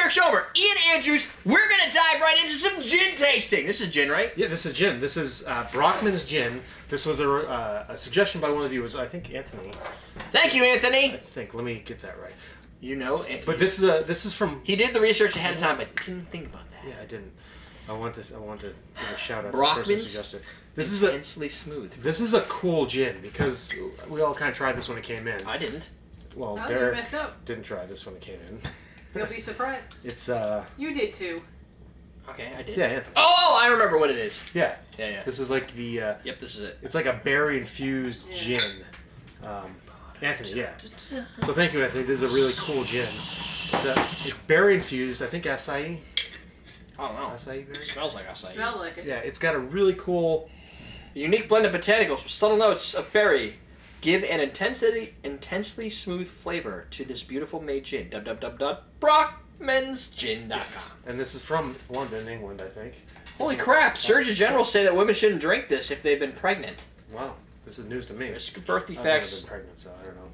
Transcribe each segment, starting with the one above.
Derrick Schommer, Ian Andrews. We're going to dive right into some gin tasting. This is gin, right? Yeah, this is gin. This is Brockman's gin. This was a suggestion by one of you. Was I think Anthony. Thank you, Anthony. I think. Let me get that right. You know, Anthony. But this is from. He did the research ahead of time, but didn't think about that. Yeah, I didn't. I want to give a shout out to the Brockman's person who suggested. This is intensely smooth. This is a cool gin because we all kind of tried this when it came in. I didn't. Well, you Derrick messed up. didn't try this when it came in. You'll be surprised. It's You did too. Okay, I did. Yeah, Anthony. Oh, I remember what it is. Yeah. Yeah. This is like the. Yep, this is it. It's like a berry infused gin. Anthony, yeah. So thank you, Anthony. This is a really cool gin. It's berry infused. I think acai. I don't know. Acai berry. It smells like acai. Smelled like it. Yeah, it's got a really cool. A unique blend of botanicals with subtle notes of berry give an intensely smooth flavor to this beautiful made gin. Brockmansgin.com. Yes. And this is from London, England, I think. Holy crap! Surgeon General say that women shouldn't drink this if they've been pregnant. Wow, this is news to me. There's birth I've defects. never been pregnant, so I don't know.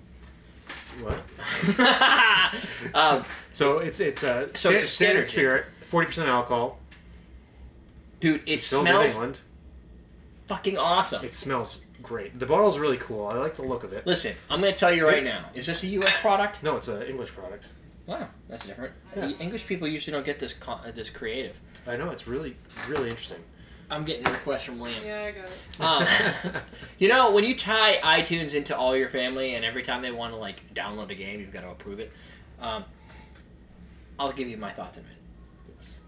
What? So it's a standard spirit, 40% alcohol. Dude, it Filled in smells England. fucking awesome. It smells great. The bottle's really cool. I like the look of it. Listen, I'm going to tell you right now. Is this a U.S. product? No, it's an English product. Wow, that's different. Yeah. English people usually don't get this creative. I know, it's really, really interesting. I'm getting a request from Liam. Yeah, I got it. You know, when you tie iTunes into all your family, and every time they want to like download a game, you've got to approve it. I'll give you my thoughts in a minute. Yes.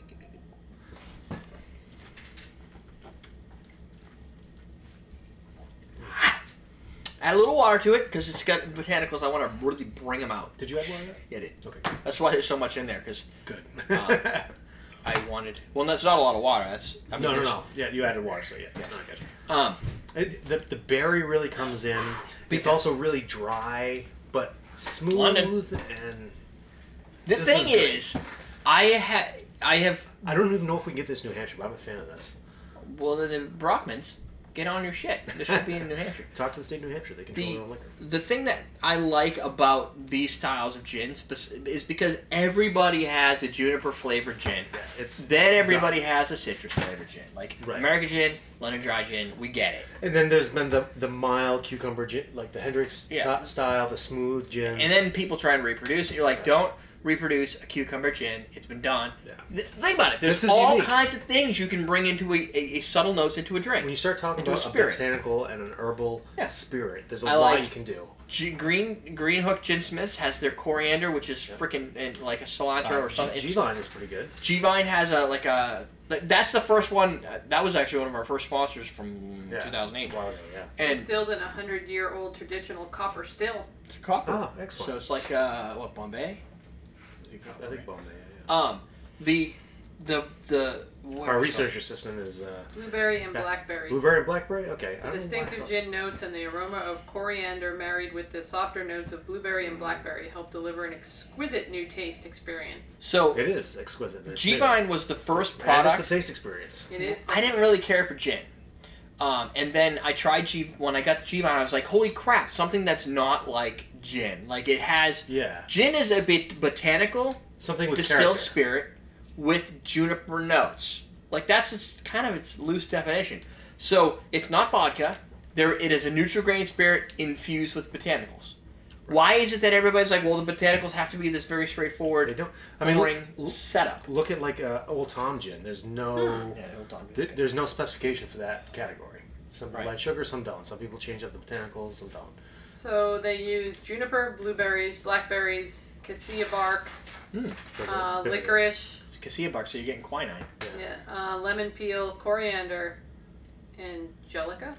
Add a little water to it because it's got botanicals. I want to really bring them out. Did you add water? Yeah, I did. Okay. That's why there's so much in there because Good. I wanted. Well, that's not a lot of water. That's No. Yeah, you added water, so yeah. Yes. No, the berry really comes in. It's also really dry, but smooth London. and. The thing is, I have. I don't even know if we can get this in New Hampshire, but I'm a fan of this. Well, the Brockmans, get on your shit. This should be in New Hampshire. Talk to the state of New Hampshire. They control their own liquor. The thing that I like about these styles of gins is because everybody has a juniper flavored gin. Yeah, then everybody has a citrus flavored gin. Like Right. American gin, London dry gin, we get it. And then there's been the mild cucumber gin, like the Hendrix style, the smooth gins. And then people try and reproduce it. You're like, don't reproduce a cucumber gin. It's been done. Yeah. Think about it. There's all kinds of things you can bring into a subtle notes into a drink. When you start talking about a botanical and an herbal spirit, there's a lot you can do. Green Hook Gin Smiths has their coriander, which is freaking like a cilantro or something. G-Vine is pretty good. G-Vine has that's the first one. That was actually one of our first sponsors from 2008. Wow, yeah. And Distilled in a 100-year-old traditional copper still. it's copper. Oh, excellent. So it's like what, Bombay? I think Bombay. Yeah. Our research assistant is Blueberry and blackberry. Blueberry and blackberry. Okay. The distinctive gin notes and the aroma of coriander married with the softer notes of blueberry and blackberry help deliver an exquisite new taste experience. So it is exquisite. G-Vine was the first product. And it's a taste experience. It is. I didn't really care for gin. And then I tried when I got G-Vine, I was like, holy crap, something that's not like gin. Like it has... Yeah. Gin is a bit botanical, something with distilled spirit with juniper notes. Like that's its loose definition. So it's not vodka. It is a neutral grain spirit infused with botanicals. Right. Why is it that everybody's like, well, the botanicals have to be this very straightforward, boring setup? Look at like Old Tom gin. There's no there's no specification for that category. Some provide sugar, some don't. Some people change up the botanicals, some don't. So they use juniper, blueberries, blackberries, cassia bark, licorice. Cassia bark, so you're getting quinine. Yeah. Lemon peel, coriander, angelica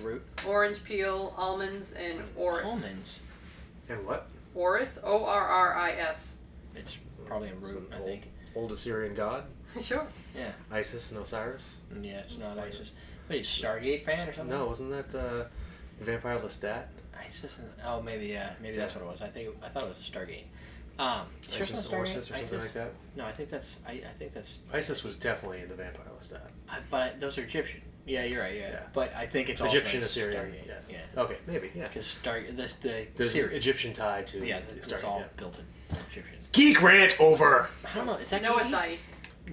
root. Orange peel, almonds, and orris. Almonds. And what? Orris, O-R-R-I-S. It's probably a root, I think. Old Assyrian god? Sure. Yeah. Isis and Osiris? Yeah, it's not Isis. What are you, Stargate fan or something? No, wasn't that Vampire Lestat? Isis and... maybe that's what it was. I thought it was Stargate. Isis or something like that? No, I think that's... Isis was definitely in the Vampire Lestat. But those are Egyptian. Yeah, you're right. Yeah. Yeah. But I think it's Egyptian, also Assyrian. Stargate. Yeah. Yeah. Okay, maybe. Yeah. Because the There's Syria. Egyptian tie to. Yeah, it's all yeah. built in Egyptian. Geek rant over. I don't know. Is that No geeky? acai.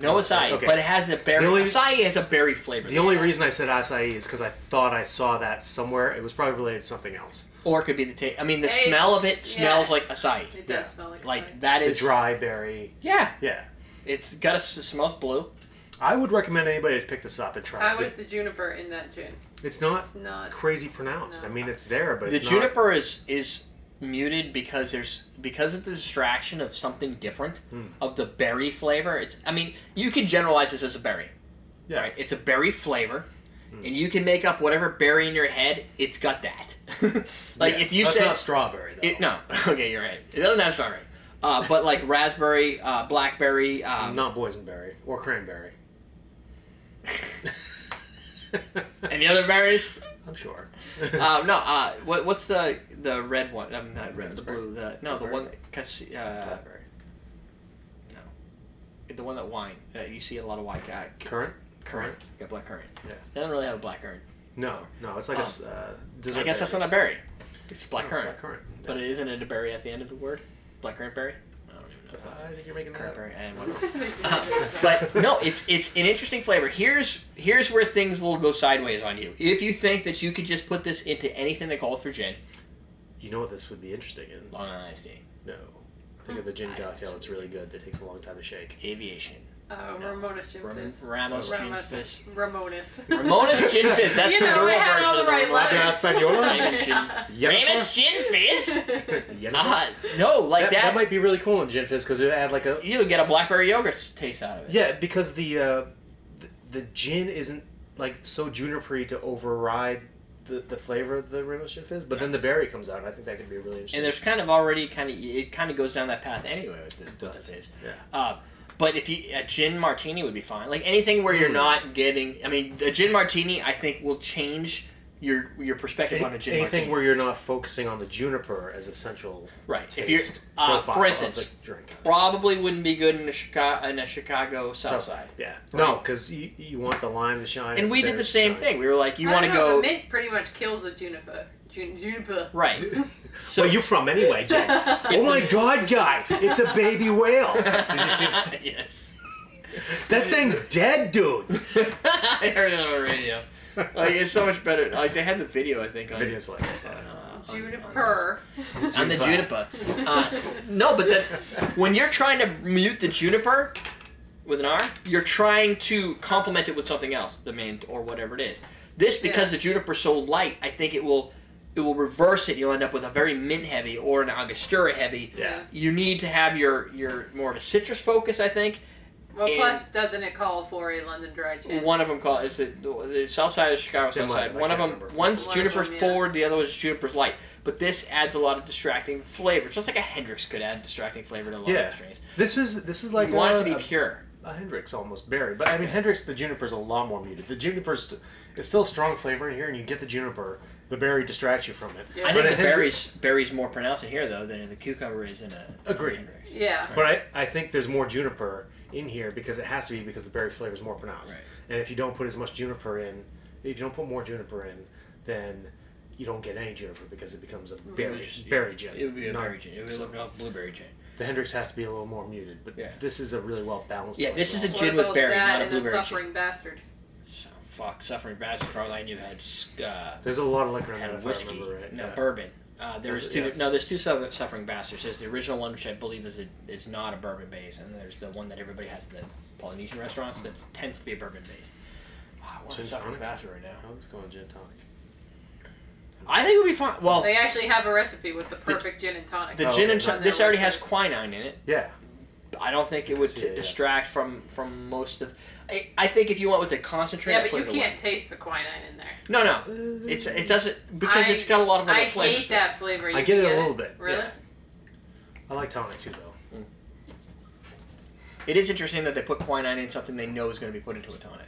No acai, Okay. but it has the berry. The only- Acai has a berry flavor. The only reason I said acai is because I thought I saw that somewhere. It was probably related to something else. Or it could be the taste. I mean, the Hey, smell of it yeah. smells like acai. It does Yeah. smell like acai. Like that The is dry berry. Yeah, Yeah. it's got it smells blue. I would recommend anybody to pick this up and try How it. is the juniper in that gin? It's not It's not. crazy pronounced. No. I mean, it's there, but The it's juniper is muted because of the distraction of something different of the berry flavor. It's you can generalize this as a berry. Yeah. Right? It's a berry flavor, and you can make up whatever berry in your head. It's got that. Like Yeah. if you That's say not strawberry though. no, okay, you're right. It doesn't have strawberry, but like raspberry, blackberry. Not boysenberry or cranberry. Any other berries? I'm sure. No. What's the red one? Not red. The Raspberry. blue. The Blackberry. one. Blackberry. No. The one that wine. You see a lot of white guy. Currant? Currant. Yeah, black currant. Yeah. They don't really have a black currant. No, it's like dessert I guess that's berry. not a berry. It's black currant. Black currant. But it isn't it a berry at the end of the word? Black currant berry? I don't even know if that's I think you're making that currant up. berry. And whatever. But no, it's an interesting flavor. Here's where things will go sideways on you. If you think that you could just put this into anything that calls for gin, You know what this would be interesting in? Long Island iced tea, No. Think of the gin I don't cocktail. see It's really good. That takes a long time to shake. aviation, Ramona's gin fizz. Ramos gin fizz. Ramona's. Ramona's gin fizz. That's You the know, girl they had version all the of the right Ramona's. letters. Yeah. Ramus gin fizz. Yeah. No, like that might be really cool in gin fizz because it would add like a You get a blackberry yogurt taste out of it. yeah because the gin isn't like so junipery to override the flavor of the Rainbow Gin Fizz, but then the berry comes out, and I think that could be really interesting. And there's kind of already it goes down that path anyway with the fizz. Yeah. But if a gin martini would be fine. Like anything where you're not getting, a gin martini I think will change your perspective on a gin Anything martini. where you're not focusing on the juniper as a central Right. taste If you're, profile for of instance, the drink. probably wouldn't be good in a Chicago South Side. Yeah. Right. No, because you want the lime to shine. And we did the same thing. We were like, you I want to don't know, go The mint pretty much kills the juniper. Juniper. right. So you from anyway, Jen? Oh my God, guy! It's a baby whale. Did you see that? Yes. That thing's dead, dude. I heard it on the radio. Like it's so much better. Like they had the video, I think, on Video's like this. Juniper. on the juniper. No, but when you're trying to mute the juniper with an R, you're trying to complement it with something else, the mint or whatever it is. This, because the juniper's so light, I think it will reverse it. You'll end up with a very mint heavy or an Angostura heavy. Yeah. You need to have your more of a citrus focus, I think. Well, And- plus, doesn't it call for a London dry gin? One of them is the south side of Chicago They south might, side. I One of can't them, remember. one's One of juniper's them, yeah. forward, the other one's juniper's light. But this adds a lot of distracting flavor. Just like a Hendrix could add distracting flavor to a lot of these drinks. This is like You want it to be pure. a Hendrix almost berry, but I mean Hendrix, the juniper's a lot more muted. The juniper's is still strong flavor in here, and you get the juniper. The berry distracts you from it. Yeah. I But think a the Hendrix- berry's more pronounced in here though than the cucumber is in a Agreed. Hendrix. Yeah. But I think there's more juniper in here because it has to be because the berry flavor is more pronounced. Right. And if you don't put as much juniper in, if you don't put more juniper in, then you don't get any juniper because it becomes a berry gin. It would be a not- berry gin. It would look like blueberry gin. The Hendrix has to be a little more muted, but this is a really well balanced. Yeah, one this as is a well. gin What with about berry, that not a and the blueberry gin. Suffering Bastard? So, fuck, Suffering Bastard. For all I knew, had There's a lot of liquor in that, had if whiskey, I remember right. no Yeah. bourbon. There's it? two. Yes. No, there's two Suffering Bastards. There's the original one, which I believe is not a bourbon base, and there's the one that everybody has in the Polynesian restaurants that tends to be a bourbon base. Wow, I want Gin a Suffering tonic? Bastard right now. How's going gin tonic? I think it would be fun. Well, They actually have a recipe with the perfect gin and tonic. the Oh, gin okay. and On tonic. their This already has website. quinine in it. Yeah. I don't think it would see it, yeah. distract from most of. I think if you went with a concentrate, Yeah, I'd but put you it away. can't taste the quinine in there. No, it doesn't because it's got a lot of other I flavors. hate that flavor. You I get can it a little bit. Really? Yeah. I like tonic too, though. It is interesting that they put quinine in something they know is going to be put into a tonic.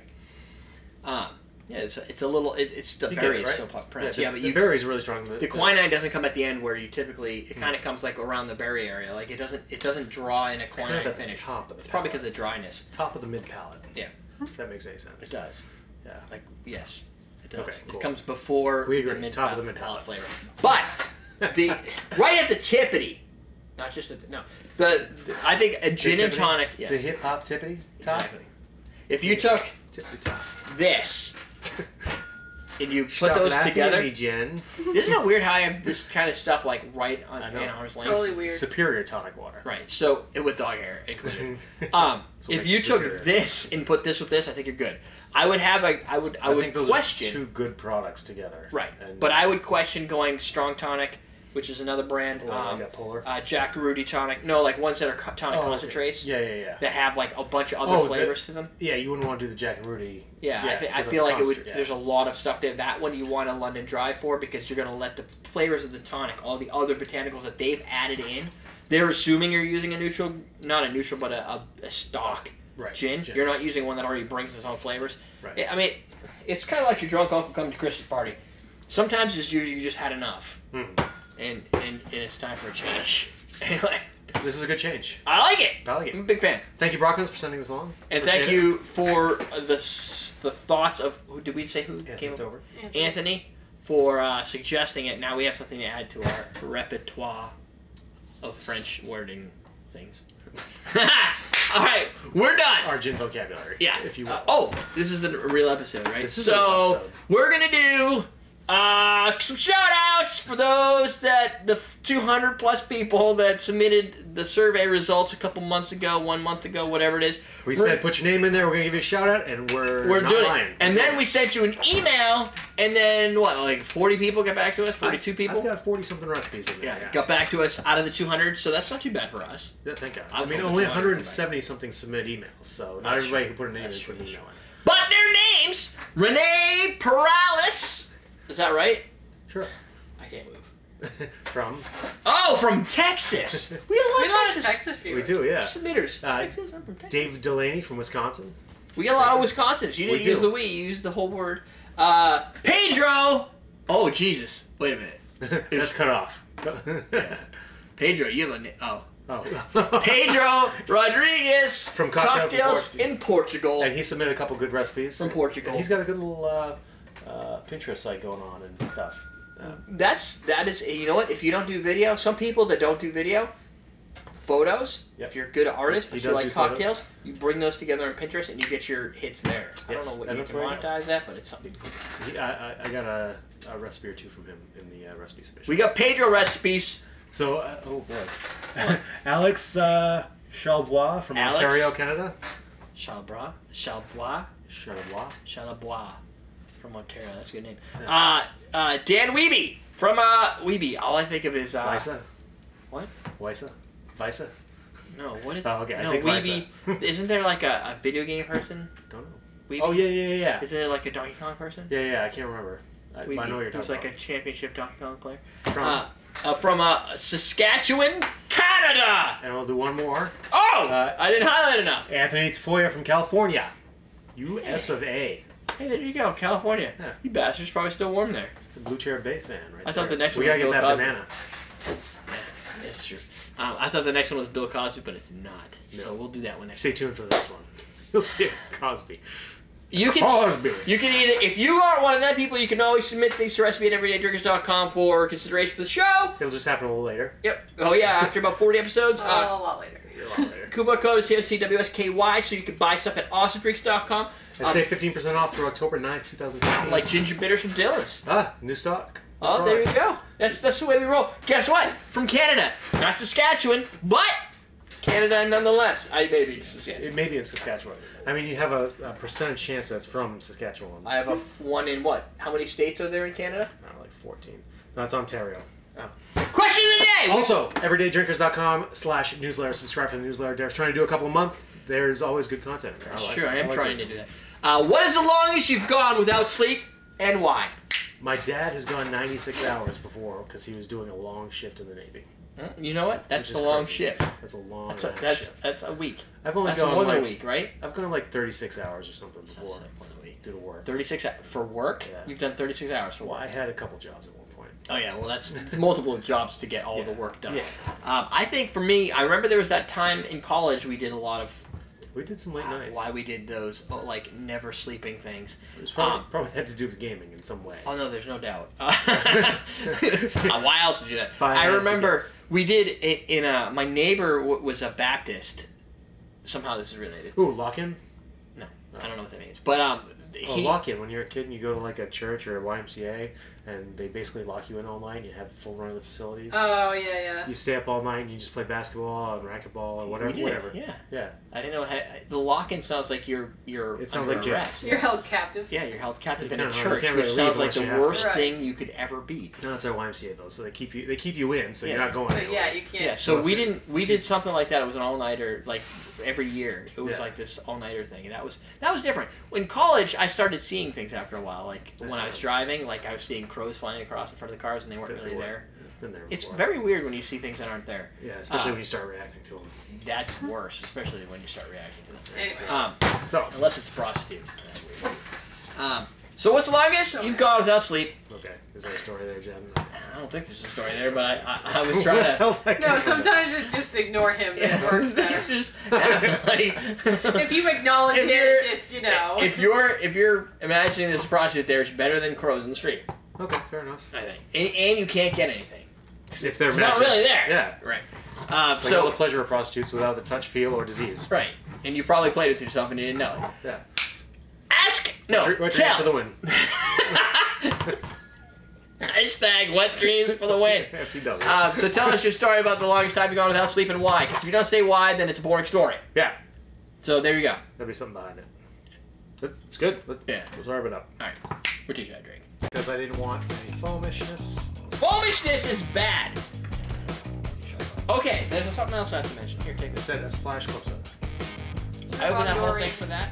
Yeah, it's a little. It's the You berry get it, is so right? pronounced. Yeah, Yeah, but the berry's really strong. the quinine doesn't come at the end where you typically. It kind of comes like around the berry area. Like it doesn't draw in a quinine kind of at finish. the top of the It's probably palate. because of dryness. Top of the mid palate. Yeah. If that makes any sense. It does. Yeah. Like, yes, it does. Okay, cool. It comes before We agree. the Top of the mid-palate mid-palate. flavor. But the right at the tippity, not just at the I think a gin and tonic. Yeah, The hip hop tippity top. exactly. If you took Tippity top. this and you put Stop those laughing together, at me, Jen. isn't it weird how I have this kind of stuff like right on I know. in arm's length? Totally weird. Superior tonic water. Right. So with dog hair included. What If makes you it took superior. this and put this with this, I think you're good. I would have a. I would think those question. are two good products together. Right. And But I would question going strong tonic, which is another brand. I got Polar. Jack Rudy tonic. No, like ones that are tonic okay. concentrates Yeah. that have like a bunch of other flavors to them. Yeah, you wouldn't want to do the Jack and Rudy. Yeah, I 'cause feel that's like it would. concentrate, yeah. There's a lot of stuff there. That one you want a London Dry for because you're gonna let the flavors of the tonic, all the other botanicals that they've added in. They're assuming you're using a neutral, not a neutral, but a stock gin. You're not using one that already brings its own flavors. Right. I mean, it's kind of like your drunk uncle coming to Christmas party. Sometimes it's usually you just had enough, and it's time for a change. Anyway, This is a good change. I like it. I like it. I'm a big fan. Thank you, Brockman, for sending this along. And Appreciate thank you for the thoughts of, did we say who came up? over. Anthony, for suggesting it. Now we have something to add to our repertoire of French wording things. All right, we're done. Our gin vocabulary. Yeah. If you will. Oh, this is the real episode, right? This is the real episode. We're going to do some shout outs for those the 200 plus people that submitted the survey results a couple months ago, 1 month ago, whatever it is. We said put your name in there, we're going to give you a shout out, and we're not doing lying. it. And then we sent you an email, and then what, like 40 people got back to us? 42 people? I've got 40 something recipes in there. Yeah, got back to us out of the 200, so that's not too bad for us. Yeah, thank God. I've I mean, told only the 170 something submit emails, so not That's everybody true. who put a name That's in true, put an that's email in. But their names, Renee Perales. Is that right? Sure. I can't move. From? From Texas. We have a lot of Texas. We do, yeah. Submitters. Texas, I'm from Texas. Dave Delaney from Wisconsin. We get a lot of Wisconsins. You didn't We use do. the we, you used the whole word. Pedro. Oh, Jesus. Wait a minute. That's cut off. Pedro, you have a name. Oh. Oh. Pedro Rodriguez From Cocktails in Portugal. And he submitted a couple good recipes. From Portugal. And he's got a good little Pinterest site going on and stuff. That is, you know what? If you don't do video, some people that don't do video, photos. Yep. If you're a good artist, He but you does like do photos. cocktails, you bring those together on Pinterest and you get your hits there. I don't Yes, know what and you that's can what he does. monetize that, but it's something. I got a recipe or two from him in the recipe submission. We got Pedro recipes. So, oh boy. Alex Chalbois from Alex? Ontario, Canada. Chalbois Chalbois. from Ontario. That's a good name. Dan Weeby from Weeby. All I think of is Weissa. What? Weissa? Weissa? No, what is? Oh, okay. No, I think Weeby. Isn't there like a video game person? Don't know. Weeby? Oh, yeah. Isn't there like a Donkey Kong person? Yeah, I can't remember. I know what you're talking He's like about. a championship Donkey Kong player. From? From Saskatchewan, Canada. And we'll do one more. Oh, I didn't highlight enough. Anthony Tafoya from California. US of A. Hey, there you go, California. Yeah. You bastards probably still warm there. It's a Blue Chair Bay fan, right I thought there. the next we one gotta was get Bill that Cosby. banana. Yeah, that's true. I thought the next one was Bill Cosby, but it's not. No. So we'll do that one next. Stay tuned for the next one. You'll see Cosby. You can Cosby. You can either, if you aren't one of that people, you can always submit things to recipe@everydaydrinkers.com for consideration for the show. It'll just happen a little later. Yep. Oh yeah, after about 40 episodes. A lot later. A lot later. Coupon code is CFCWSKY, so you can buy stuff at awesomedrinks.com. And save 15% off through October 9th, 2015. Like ginger bitters from Dylan's. New stock. Oh, there you go. That's the way we roll. Guess what? From Canada, not Saskatchewan, but Canada nonetheless. Maybe Saskatchewan. It may be in Saskatchewan. I mean, you have a percentage chance that's from Saskatchewan. I have a one in what? How many states are there in Canada? Like 14. No, it's Ontario. Oh. Question of the day! Also, everydaydrinkers.com/newsletter. Subscribe to the newsletter. Derek's trying to do a couple a month. There's always good content there. Sure, I am trying to do that. What is the longest you've gone without sleep, and why? My dad has gone 96 hours before because he was doing a long shift in the Navy. You know what? That's Which the is long crazy. shift. That's a long shift. That's a week. I've only That's gone more than a like- week, right? I've gone like 36 hours or something before. That's like more than a week. Due to work. 36 for work? Yeah. You've done 36 hours for Well, work. I had a couple jobs at one point. Oh yeah, well it's multiple jobs to get all the work done. Yeah. I think for me, I remember there was that time in college we did a lot of We did some late nights. Why we did those, like, never sleeping things. It was probably had to do with gaming in some way. Oh, no, there's no doubt. Why else would you do that? I remember we did it in my neighbor was a Baptist. Somehow this is related. Ooh, lock-in? No, I don't know what that means. But, lock-in. When you're a kid and you go to, like, a church or a YMCA, and they basically lock you in all night and you have the full run of the facilities. Oh, yeah. You stay up all night and you just play basketball and racquetball or whatever. We did, whatever. Yeah. I didn't know. The lock-in sounds like you're It sounds under like jail. arrest. You're held captive. Yeah, you're held captive You in a can't church, really which leave sounds like the unless you have worst to. thing you could ever be. No, that's our YMCA though, so they keep you in, so you're not going So anywhere. yeah, you can't. Yeah, so we did something like that. It was an all-nighter, like every year. It was Yeah. like this all-nighter thing, and that was different. In college, I started seeing things after a while. Like when I was driving, like I was seeing crows flying across in front of the cars, and they weren't really there. Been there It's before. very weird when you see things that aren't there. Yeah, especially when you start reacting to them. That's worse, especially when you start reacting to them. Anyway. So Unless it's a prostitute. That's weird. So what's the longest you've gone without sleep? okay, is there a story there, Jen? I don't think there's a story there, but I was trying to. No, sometimes it's just ignore him. It works better. It's just, like, If you acknowledge If it, you're- just, you know. if you're imagining there's a prostitute there, it's better than crows in the street, Okay, fair enough. I think. And you can't get anything. If they're It's not magic. really there. Yeah. Right. It's like all So the pleasure of prostitutes without the touch, feel, or disease. right, and you probably played with yourself and you didn't know it. Yeah. Ask no. Wet dreams Tell. for the win. Hashtag wet dreams for the win. FTW. So tell us your story about the longest time you've gone without sleep and why. Because if you don't say why, then it's a boring story. Yeah. So there you go. There'll be something behind it. It's good. Yeah. Let's wrap it up. All right. What did you drink? Because I didn't want any foamishness. Foamishness is bad. Okay, there's something else I have to mention. Here, take I this. said a splash club soda. I opened that whole Rock thing for that.